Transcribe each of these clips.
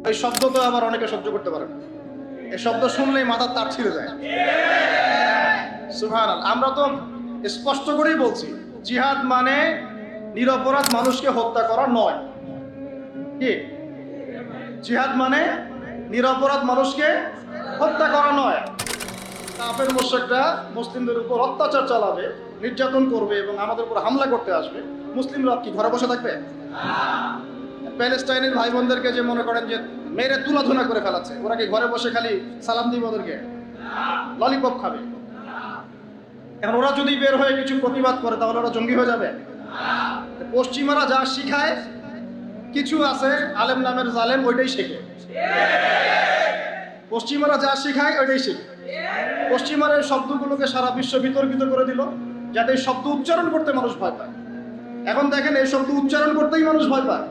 এই শব্দ তো আবার অনেকে সহ্য করতে পারে না। এই শব্দ শুনলেই মাথার তার ছিঁড়ে যায়। সুবহানাল্লাহ। আমরা তো স্পষ্ট করেই বলছি, জিহাদ মানে নিরপরাধ মানুষকে হত্যা করা নয়। কি জিহাদ মানে নিরপরাধ মানুষকে হত্যা করা নয়। কাফের মুশরিকরা মুসলিমদের উপর অত্যাচার চালাবে, নির্যাতন করবে এবং আমাদের উপর হামলা করতে আসবে, মুসলিমরা কি ঘরে বসে থাকবে? প্যালেস্টাইনের ভাই বোনদেরকে যে মনে করেন যে মেরে তুলাধুনা করে ফেলাচ্ছে, ওরা কি ঘরে বসে খালি সালাম দিবে ওদেরকে? ললিপপ খাবে? এখন ওরা যদি বের হয়ে কিছু প্রতিবাদ করে তাহলে ওরা জঙ্গি হয়ে যাবে? পশ্চিমারা যা শিখায়, কিছু আছে আলেম নামের জালেম ওইটাই শেখে। পশ্চিমারা যা শিখায় ওইটাই শেখে। পশ্চিমারা এই শব্দগুলোকে সারা বিশ্ব বিতর্কিত করে দিল, যাতে এই শব্দ উচ্চারণ করতে মানুষ ভয় পায়। এখন দেখেন এই শব্দ উচ্চারণ করতেই মানুষ ভয় পায়।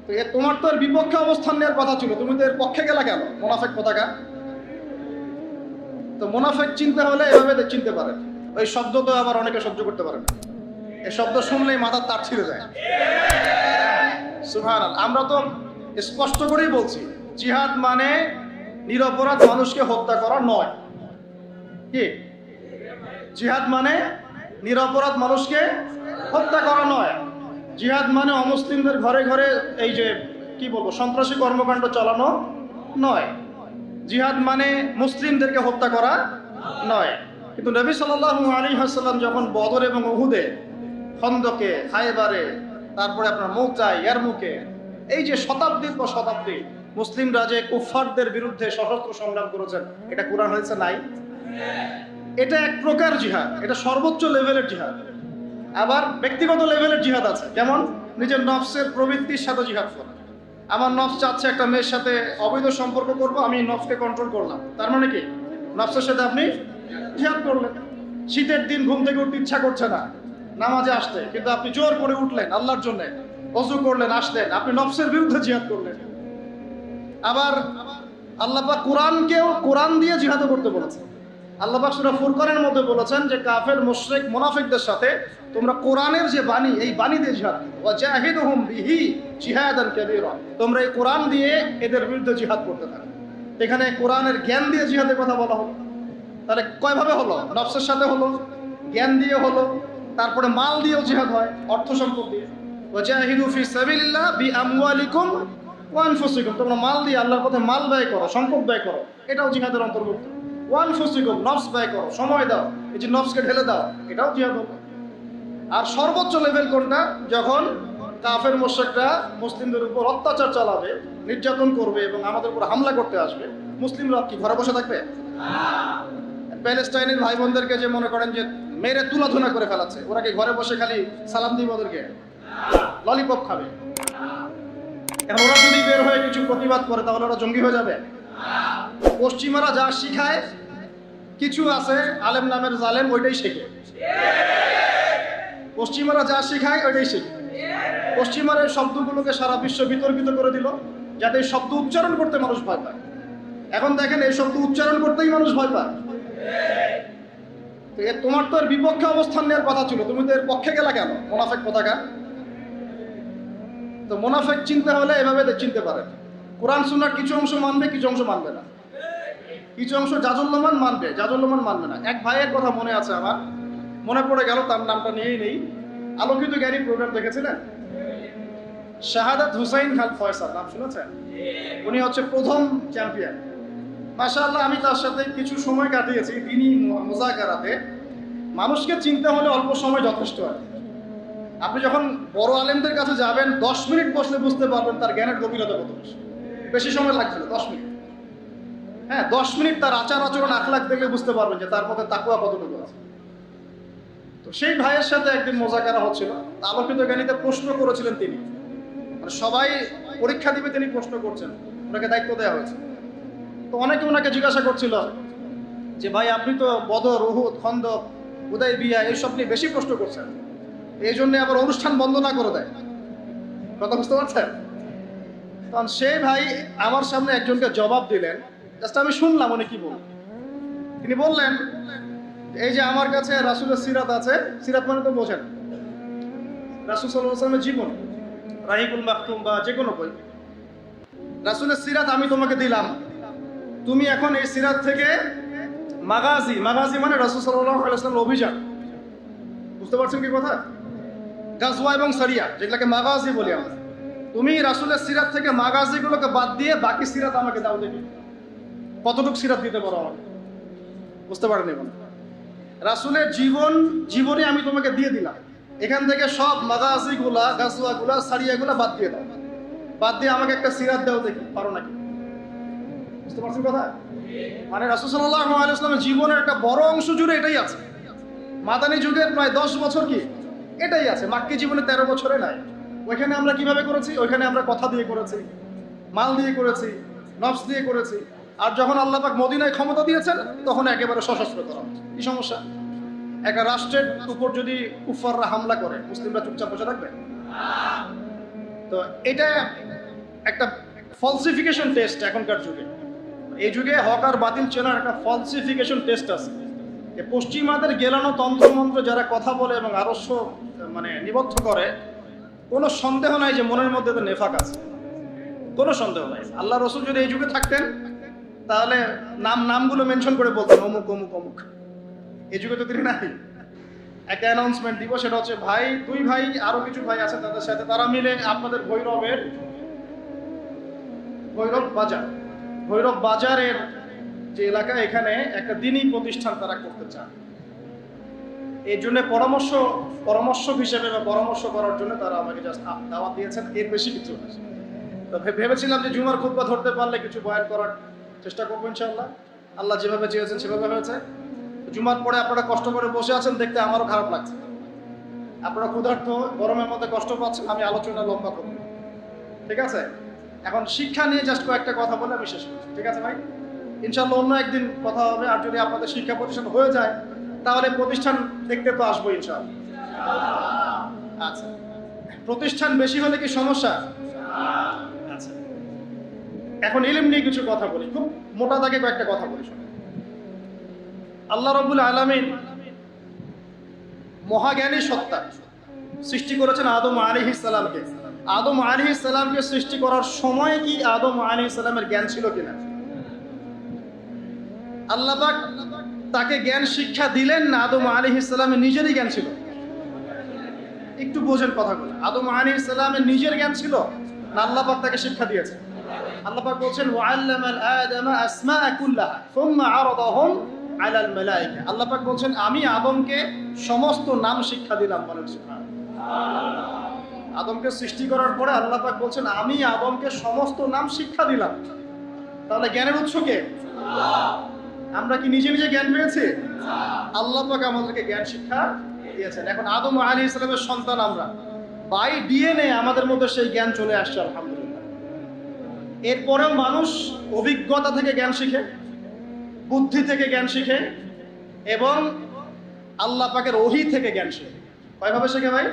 তো তোমার তো এর বিপক্ষে অবস্থান নেওয়ার কথা ছিল, তুমি তো এর পক্ষে গেলা কেন? মুনাফিক পতাকা। তো মুনাফিক চিনতে হলে এভাবে চিনতে পারে। ওই শব্দ তো আবার অনেকে সহ্য করতে পারে না। এই শব্দ শুনলেই মাথার তার ছিঁড়ে যায়। সুবহানাল্লাহ। আমরা তো স্পষ্ট করেই বলছি, জিহাদ মানে নিরপরাধ মানুষকে হত্যা করা নয়। কি জিহাদ মানে নিরপরাধ মানুষকে হত্যা করা নয়। জিহাদ মানে অমুসলিমদের ঘরে ঘরে এই যে কি বলবো সন্ত্রাসী কর্মকাণ্ড চালানো নয়। জিহাদ মানে মুসলিমদেরকে হত্যা করা নয়। কিন্তু নবী সাল্লাল্লাহু আলাইহি ওয়াসাল্লাম যখন বদর এবং উহুদে, খন্দকে, খায়বারে, তারপরে আপনার মৌতায়, ইয়ারমুকে, এই যে শতাব্দীর পর শতাব্দী মুসলিমরা যে কুফফারদের বিরুদ্ধে সশস্ত্র সংগ্রাম করেছেন, এটা কোরআন হয়েছে নাই? এটা এক প্রকার জিহাদ, এটা সর্বোচ্চ লেভেলের জিহাদ। আবার ব্যক্তিগত লেভেলের জিহাদ আছে, যেমন নিজের নফসের প্রবৃত্তির সাথে জিহাদ করা। আমার নফস চাচ্ছে একটা মেয়ের সাথে অবৈধ সম্পর্ক করব, আমি নফসকে কন্ট্রোল করলাম, তার মানে কি নফসের সাথে আপনি জিহাদ করলেন। শীতের দিন ঘুম থেকে উঠতে ইচ্ছা করছে না নামাজে আসতে, কিন্তু আপনি জোর করে উঠলেন আল্লাহর জন্য, ওযু করলেন, আসলেন, আপনি নফসের বিরুদ্ধে জিহাদ করলেন। আবার আল্লাহ পাক কোরআন দিয়ে জিহাদ করতে বলেছেন। আল্লাহ পাক সূরা ফুরকানের মধ্যে বলেছেন যে কাফের মুশরিক মুনাফিকদের সাথে তোমরা কোরআনের যে বাণী, এই বাণী দিয়ে জিহাদ করো। ওয়াজাহিদুহুম বিহি জিহাদান কাবীরা, তোমরা এই কোরআন দিয়ে এদের বিরুদ্ধে জিহাদ করতে থাকো। এখানে কোরআনের জ্ঞান দিয়ে জিহাদের কথা বলা হলো। তাহলে কয়ভাবে হলো? নফসের সাথে হলো, জ্ঞান দিয়ে হলো, তারপরে মাল দিয়েও জিহাদ হয়, অর্থ সম্পদ দিয়ে। ওয়াজাহিদু ফি সাবিলিল্লাহ বিআমওয়ালিকুম ওয়া আনফুসিকুম, তোমরা মাল দিয়ে আল্লাহর পথে মাল ব্যয় করো, সম্পদ ব্যয় করো, এটাও জিহাদের অন্তর্ভুক্ত। ওয়া আনফুসিকুম, নফস ব্যয় করো, সময় দাও, এই যে নফসকে ঢেলে দাও, এটাও জিহাদ হলো। আর সর্বোচ্চ লেভেল কোনটা? যখন কাফের মুশরিকরা মুসলিমদের উপর অত্যাচার চালাবে, নির্যাতন করবে এবং আমাদের উপর হামলা করতে আসবে, মুসলিমরা কি ঘরে বসে থাকবে? প্যালেস্টাইনের ভাই বোনদেরকে যে মনে করেন যে মেরে তুলাধুনা করে ফেলাচ্ছে, ওরা কি ঘরে বসে খালি সালাম দিবে ওদেরকে? ললিপপ খাবে? এখন ওরা যদি বের হয়ে কিছু প্রতিবাদ করে তাহলে ওরা জঙ্গি হয়ে যাবে? পশ্চিমারা যা শিখায়, কিছু আছে আলেম নামের জালেম ওইটাই শেখে। পশ্চিমারা যা শিখায় ওইটাই শেখে। পশ্চিমারা এই শব্দগুলোকে সারা বিশ্ব বিতর্কিত করে দিল, যাতে এই শব্দ উচ্চারণ করতে মানুষ ভয় পায়। এখন দেখেন এই শব্দ উচ্চারণ করতেই মানুষ ভয় পায়। তো তোমার তো এর বিপক্ষে অবস্থান নেওয়ার কথা ছিল, তুমি তো এর পক্ষে গেলা কেন? মুনাফিক পতাকা। তো মুনাফিক চিনতে হলে এভাবে চিনতে পারে। কোরআন সুন্নাহর কিছু অংশ মানবে, কিছু অংশ মানবে না। কিছু অংশ জাজল্যমান মানবে, জাজল্যমান মানবে না। এক ভাইয়ের কথা মনে আছে আমার, মনে পড়ে গেল, তার নামটা নিয়েই নেই। আলোকিত জ্ঞানী প্রোগ্রাম দেখেছিলেন? শাহাদাত হুসাইন খান ফয়সাল, নাম শুনেছেন? উনি হচ্ছে প্রথম চ্যাম্পিয়ন। মাশাআল্লাহ, আমি তার সাথে কিছু সময় কাটিয়েছি তিনি মুযাকারাতে। মানুষকে চিনতে হলে অল্প সময় যথেষ্ট হয়। আপনি যখন বড় আলেমদের কাছে যাবেন, 10 মিনিট বসলে বুঝতে পারবেন তার জ্ঞানের গভীরতা কত বেশি। বেশি সময় লাগছিল 10 মিনিট। হ্যাঁ, 10 মিনিট তার আচার আচরণ আখলাক দেখলে বুঝতে পারবেন যে তার মধ্যে তাকওয়া কতটুকু আছে। তো সেই ভাইয়ের সাথে একদিন মুযাকারা হচ্ছিল, আলোকিত জ্ঞানীতে প্রশ্ন করেছিলেন তিনি। মানে সবাই পরীক্ষা দিবে, তিনি প্রশ্ন করছেন, ওনাকে দায়িত্ব দেওয়া হয়েছে। তো অনেকে ওনাকে জিজ্ঞাসা করছিল যে ভাই আপনি তো বদর, উহুদ, খন্দক, হুদায়বিয়া এইসব নিয়ে বেশি প্রশ্ন করছেন, এই জন্য আবার অনুষ্ঠান বন্ধ না করে দেয়। কথা বুঝতে পারছেন? তখন সেই ভাই আমার সামনে একজনকে জবাব দিলেন, জাস্ট আমি শুনলাম উনি কি বললেন। তিনি বললেন, এই যে আমার কাছে রাসূলের সিরাত আছে, সিরাত মানে তো বোঝেন, রাসূল সাল্লাল্লাহু আলাইহি ওয়াসাল্লামের জীবন, রাহিকুল মাকতুম বা যে কোনো বই, রাসূলের সিরাত আমি তোমাকে দিলাম, তুমি এখন এই সিরাত থেকে মাগাজি মানে রাসূল সাল্লাল্লাহু আলাইহি ওয়াসাল্লামের অভিযান, বুঝতে পারছেন কি কথা? গাজওয়া এবং সারিয়া, যেগুলোকে মাগাজি বলি আমরা, তুমি রাসূলের সিরাত থেকে মাগাজিগুলোকে বাদ দিয়ে বাকি সিরাত আমাকে দাও দেখি, কতটুকু সিরাত দিতে পারো আমাকে। বুঝতে পারেন? এখন রাসূলের জীবনে আমি তোমাকে দিয়ে দিলাম, এখান থেকে সব মাগাজিগুলা, গাজওয়াগুলা, সারিয়াগুলা বাদ দিয়ে দাও, বাদ দিয়ে আমাকে একটা সিরাত দাও দেখি, পারো নাকি? বুঝতে পারছেন কথা? মানে রাসূল সাল্লাল্লাহু আলাইহি ওয়াসাল্লামের জীবনের একটা বড় অংশ জুড়ে এটাই আছে। মাদানী যুগের প্রায় 10 বছর কি এটাই আছে, মাক্কি জীবনে 13 বছরে নাই। ওইখানে আমরা কিভাবে করেছি? ওইখানে আমরা কথা দিয়ে করেছি, মাল দিয়ে করেছি, নফস দিয়ে করেছি। আর যখন আল্লাহ পাক মদিনায় ক্ষমতা দিয়েছেন তখন একেবারে সশস্ত্র করা। কি সমস্যা? একটা রাষ্ট্রের উপর যদি কুফাররা হামলা করে, মুসলিমরা চুপচাপ বসে থাকবে? তো এটা একটা ফলসিফিকেশন টেস্ট এখনকার যুগে। এই যুগে হক আর বাতিল চেনার একটা ফলসিফিকেশন টেস্ট আছে। পশ্চিমাদের গেলানো তন্ত্রমন্ত্র যারা কথা বলে এবং আরস্য মানে নিবদ্ধ করে, কোনো সন্দেহ নাই যে মনের মধ্যে তো নেফাক আছে, কোনো সন্দেহ নাই। আল্লাহ রসুল যদি এই যুগে থাকতেন তাহলে নামগুলো মেনশন করে বলতেন অমুক অমুক অমুক। এই যুগে তো তিনি নাই। একটা অ্যানাউন্সমেন্ট দিব, সেটা হচ্ছে ভাই, 2 ভাই আরো কিছু ভাই আছে তাদের সাথে, তারা মিলে আপনাদের ভৈরব বাজারের যে এলাকা, এখানে একটা দ্বীনি প্রতিষ্ঠান তারা করতে চান। এই জন্য পরামর্শক হিসেবে বা পরামর্শ করার জন্য তারা আমাকে জাস্ট দাওয়াত দিয়েছেন, এর বেশি কিছু না। তো ভেবেছিলাম যে জুমার খুতবা ধরতে পারলে কিছু বয়ান করার চেষ্টা করবো ইনশাআল্লাহ। আল্লাহ যেভাবে চেয়েছেন সেভাবে হয়েছে। জুমার পরে আপনারা কষ্ট করে বসে আছেন দেখতে আমারও খারাপ লাগছে। আপনারা ক্ষুধার্ত, গরমের মধ্যে কষ্ট পাচ্ছেন, আমি আলোচনা লম্বা করব, ঠিক আছে? এখন শিক্ষা নিয়ে জাস্ট কয়েকটা কথা বলে আমি শেষ করছি, ঠিক আছে ভাই? ইনশাআল্লাহ অন্য একদিন কথা হবে। আর যদি আপনাদের শিক্ষা প্রতিষ্ঠান হয়ে যায় তাহলে প্রতিষ্ঠান দেখতে তো আসবো ইনশাআল্লাহ। আচ্ছা, প্রতিষ্ঠান বেশি হলে কি সমস্যা? আচ্ছা, এখন ইলম নিয়ে কিছু কথা বলি, খুব মোটা দাগে কয়েকটা কথা বলি। আল্লাহ রাব্বুল আলামিন মহাজ্ঞানী সত্তা, সৃষ্টি করেছেন আদম আলাইহিস সালামকে। আদম আলাইহিস সালামকে সৃষ্টি করার সময় কি আদম আলাইহিস সালামের জ্ঞান ছিল কিনা? আল্লাহ পাক তাকে জ্ঞান শিক্ষা দিলেন না আদম আলাইহিস সালামের নিজেরই জ্ঞান ছিল? একটু বোঝেন কথাগুলো। আদম আলাইহিস সালামের নিজের জ্ঞান ছিল না আল্লাহ পাক তাকে শিক্ষা দিয়েছে? আল্লাহ পাক বলেন ওয়াআল্লামাল আদামা আসমাআ কুল্লাহা সুম্মা আরাদাহুম আলাল মালায়েকা। আল্লাহ পাক বলেন আমি আদমকে সমস্ত নাম শিক্ষা দিলাম। বলেন সুবহানাল্লাহ। আদমকে সৃষ্টি করার পরে আল্লাহ পাক বলেন আমি আদমকে সমস্ত নাম শিক্ষা দিলাম। তাহলে জ্ঞানের উৎস কে? আল্লাহ। আমরা কি নিজে নিজে জ্ঞান পেয়েছি? আল্লাহ পাক আমাদেরকে জ্ঞান শিক্ষা দিয়েছেন। এখন আদম আলাইহিস সালামের সন্তান আমরা, বাই ডিএনএ আমাদের মধ্যে সেই জ্ঞান চলে আসছে আলহামদুলিল্লাহ। এরপরেও মানুষ অভিজ্ঞতা থেকে জ্ঞান শিখে, বুদ্ধি থেকে জ্ঞান শিখে এবং আল্লাহ পাকের ওহী থেকে জ্ঞান শিখে। কয়ভাবে শেখে ভাই?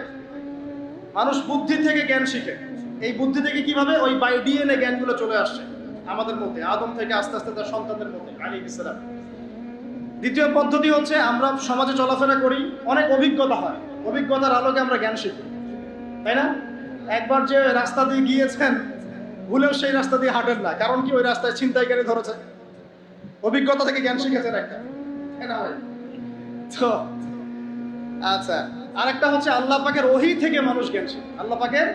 মানুষ বুদ্ধি থেকে জ্ঞান শিখে। এই বুদ্ধি থেকে কিভাবে? ওই বাই ডিএনএ জ্ঞানগুলো চলে আসছে আমাদের মধ্যে, আদম থেকে আস্তে আস্তে তার সন্তানদের মধ্যে আলাইহিস সালাম। দ্বিতীয় পদ্ধতি হচ্ছে আমরা সমাজে চলাফেরা করি, অনেক অভিজ্ঞতা হয়, অভিজ্ঞতার আলোকে আমরা জ্ঞান শিখি, তাই না? একবার যে রাস্তা দিয়ে গিয়েছেন ভুলেও সেই রাস্তা দিয়ে হাঁটেন না, কারণ কি? ওই রাস্তায় ছিনতাইকারী ধরেছে। অভিজ্ঞতা থেকে জ্ঞান শিখেছেন একটা, না ভাই? তো আচ্ছা, আরেকটা হচ্ছে আল্লাহ পাকের ওহী থেকে মানুষ জ্ঞান শিখে। আল্লাহ পাকের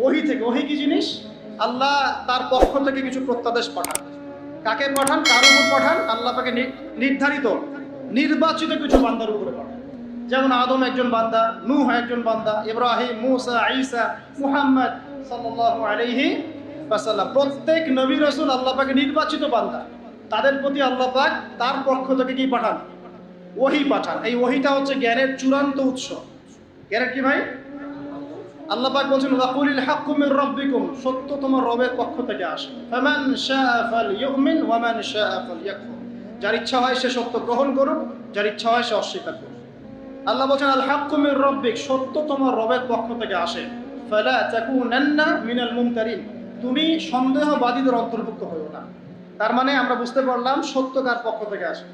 ওহী থেকে। ওহী কি জিনিস? আল্লাহ তার পক্ষ থেকে কিছু প্রত্যাদেশ পাঠান। কাকে পাঠান? কার উপর পাঠান? আল্লাহ পাকে নির্ধারিত নির্বাচিত কিছু বান্দার উপরে পাঠান। যেমন আদম একজন বান্দা, নূহ একজন বান্দা, ইব্রাহিম, মূসা, ঈসা, মুহাম্মদ সাল্লাল্লাহু আলাইহি ওয়াসাল্লাম, প্রত্যেক নবী রাসূল আল্লাহ পাকে নির্বাচিত বান্দা। তাদের প্রতি আল্লাহ পাক তার পক্ষ থেকে কি পাঠান? ওহী পাঠান। এই ওহীটা হচ্ছে জ্ঞানের চূড়ান্ত উৎস। জ্ঞানের কি ভাই? আল্লাহ পাক বলেন ওয়াকুলিল হাক্কু মির রাব্বিকুম, সত্য তোমার রবের পক্ষ থেকে আসে। ফামান শাআ ফালইউমিন ওয়া মান শাআ ফালইয়াকফুর, যার ইচ্ছা হয় সে সত্য গ্রহণ করুক, যার ইচ্ছা হয় সে অস্বীকার করুক। আল্লাহ বলেন আল হাক্কু মির রাব্বিক, সত্য তোমার রবের পক্ষ থেকে আসে। ফালা তাকুনান্না মিনাল মুমতারিন, তুমি সন্দেহবাদীদের অন্তর্ভুক্ত হয়ো না। তার মানে আমরা বুঝতে পারলাম সত্য কার পক্ষ থেকে আসে।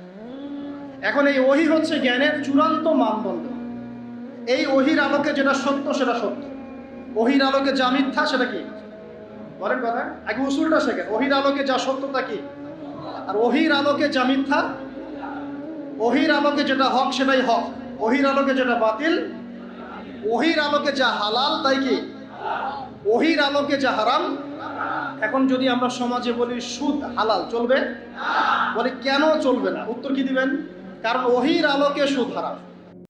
এখন এই ওহী হচ্ছে জ্ঞানের চূড়ান্ত মানদণ্ড। এই ওহীর আলোকে যেটা সত্য সেটা সত্য, ওহীর আলোকে যা মিথ্যা সেটা কি বলেন কথা, আগে উসুলটা শেখেন। ওহির আলোকে যা সত্যতা কি, আর ওহির আলোকে যা মিথ্যা। ওহির আলোকে যেটা হক সেটাই হক, ওহির আলোকে যেটা বাতিল, ওহির আলোকে যা হালাল তাই কি, ওহির আলোকে যা হারাম। এখন যদি আমরা সমাজে বলি সুদ হালাল, চলবে? বলি কেন চলবে না? উত্তর কি দিবেন? কারণ ওহির আলোকে সুদ হারাম।